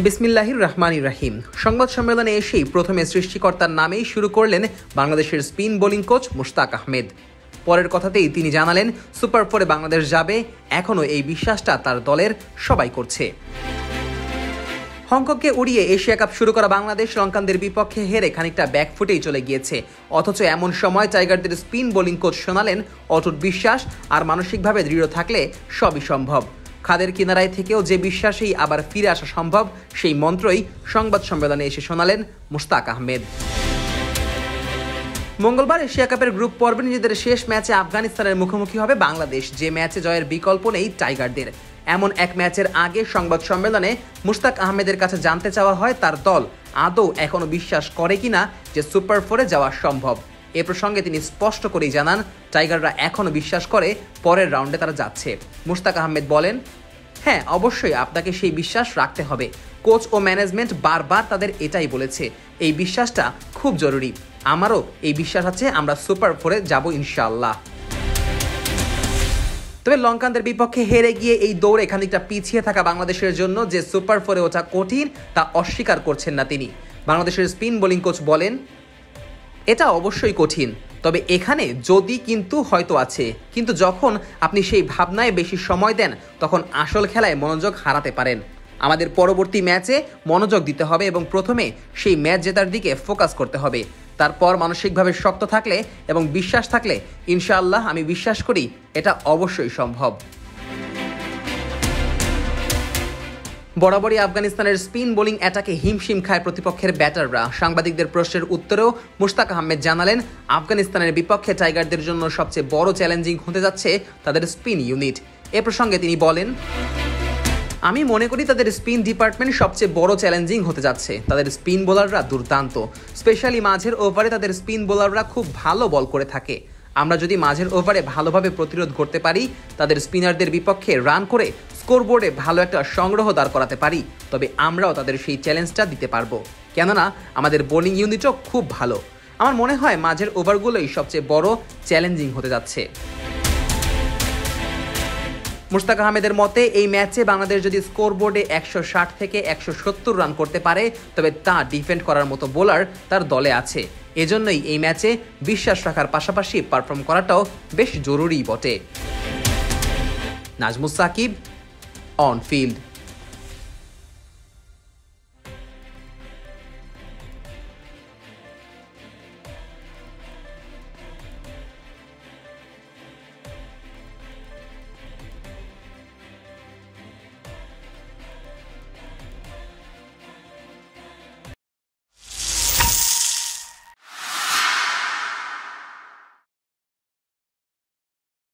বিসমিল্লাহির রহমানির রহিম। সংবাদ সম্মেলনে এসেই প্রথমে সৃষ্টিকর্তার নামেই শুরু করলেন বাংলাদেশের spin bowling coach Mushtaq Ahmed. পরের কথাতেই তিনি জানালেন, সুপার 4-এ বাংলাদেশ যাবে, এখনও এই বিশ্বাসটা তার দলের সবাই করছে। হংকংকে উড়িয়ে এশিয়া কাপ শুরু করা বাংলাদেশ লঙ্কানদের বিপক্ষে হেরে খানিকটা ব্যাকফুটেই চলে গিয়েছে। অথচ এমন সময় টাইগারদের স্পিন বোলিং কোচ শোনালেন অটুট বিশ্বাস আর মানসিকভাবে দৃঢ় থাকলে সবই সম্ভব। খাদের কিনারায় থেকেও যে বিশ্বাসেই আবার ফিরে আসা সম্ভব, সেই মন্ত্রই সংবাদ সম্মেলনে এসে শোনালেন মুশতাক আহমেদ। মঙ্গলবার এশিয়া কাপের গ্রুপ পর্বে নিজেদের শেষ ম্যাচে আফগানিস্তানের মুখোমুখি হবে বাংলাদেশ, যে ম্যাচে জয়ের বিকল্প নেই টাইগারদের। এমন এক ম্যাচের আগে সংবাদ সম্মেলনে মুশতাক আহমেদের কাছে জানতে চাওয়া হয় তার দল আদৌ এখনো বিশ্বাস করে কিনা যে সুপার 4-এ যাওয়া সম্ভব। এ প্রসঙ্গে তিনি স্পষ্ট করেই জানান, টাইগাররা এখনো বিশ্বাস করে পরের রাউন্ডে তারা যাচ্ছে। মুশতাক আহমেদ বলেন, হ্যাঁ, অবশ্যই আপনাকে সেই বিশ্বাস রাখতে হবে। কোচ ও ম্যানেজমেন্ট বারবার তাদের এটাই বলেছে, এই বিশ্বাসটা খুব জরুরি। আমারও এই বিশ্বাস আছে, আমরা সুপার 4-এ যাব ইনশাআল্লাহ। তবে লঙ্কানদের বিপক্ষে হেরে গিয়ে এই দৌড়ে খানিকটা পিছিয়ে থাকা বাংলাদেশের জন্য যে সুপার 4-এ ওঠা কঠিন তা অস্বীকার করছেন না তিনি। বাংলাদেশের স্পিন বোলিং কোচ বলেন, এটা অবশ্যই কঠিন, তবে এখানে যদি কিন্তু হয়তো আছে। কিন্তু যখন আপনি সেই ভাবনায় বেশি সময় দেন, তখন আসল খেলায় মনোযোগ হারাতে পারেন। আমাদের পরবর্তী ম্যাচে মনোযোগ দিতে হবে এবং প্রথমে সেই ম্যাচ জেতার দিকে ফোকাস করতে হবে। তারপর মানসিকভাবে শক্ত থাকলে এবং বিশ্বাস থাকলে ইনশাআল্লাহ আমি বিশ্বাস করি এটা অবশ্যই সম্ভব। বরাবরই আফগানিস্তানের স্পিন বোলিং অ্যাটাকে হিমশিম খায় প্রতিপক্ষের ব্যাটাররা। সাংবাদিকদের প্রশ্নের উত্তরেও মুশতাক আহমেদ জানালেন, আফগানিস্তানের বিপক্ষে টাইগারদের জন্য সবচেয়ে বড় চ্যালেঞ্জিং হতে যাচ্ছে তাদের স্পিন ইউনিট। এ প্রসঙ্গে তিনি বলেন, আমি মনে করি তাদের স্পিন ডিপার্টমেন্ট সবচেয়ে বড় চ্যালেঞ্জিং হতে যাচ্ছে। তাদের স্পিন বোলাররা দুর্দান্ত, স্পেশালি মাঝের ওভারে তাদের স্পিন বোলাররা খুব ভালো বল করে থাকে। আমরা যদি মাঝের ওভারে ভালোভাবে প্রতিরোধ করতে পারি, তাদের স্পিনারদের বিপক্ষে রান করে স্কোরবোর্ডে ভালো একটা সংগ্রহ দাঁড় করাতে পারি, তবে আমরাও তাদের সেই চ্যালেঞ্জটা দিতে পারবো। কেননা আমাদের বোলিং ইউনিটও খুব ভালো। আমার মনে হয় মাঝের ওভারগুলোই সবচেয়ে বড় চ্যালেঞ্জিং হতে যাচ্ছে। মুশতাক আহমেদের মতে, এই ম্যাচে বাংলাদেশ যদি স্কোরবোর্ডে 160 থেকে 170 রান করতে পারে, তবে তা ডিফেন্ড করার মতো বোলার তার দলে আছে। এজন্যই এই ম্যাচে বিশ্বাস রাখার পাশাপাশি পারফর্ম করাটাও বেশ জরুরি বটে। Nazmus Sakib, on field.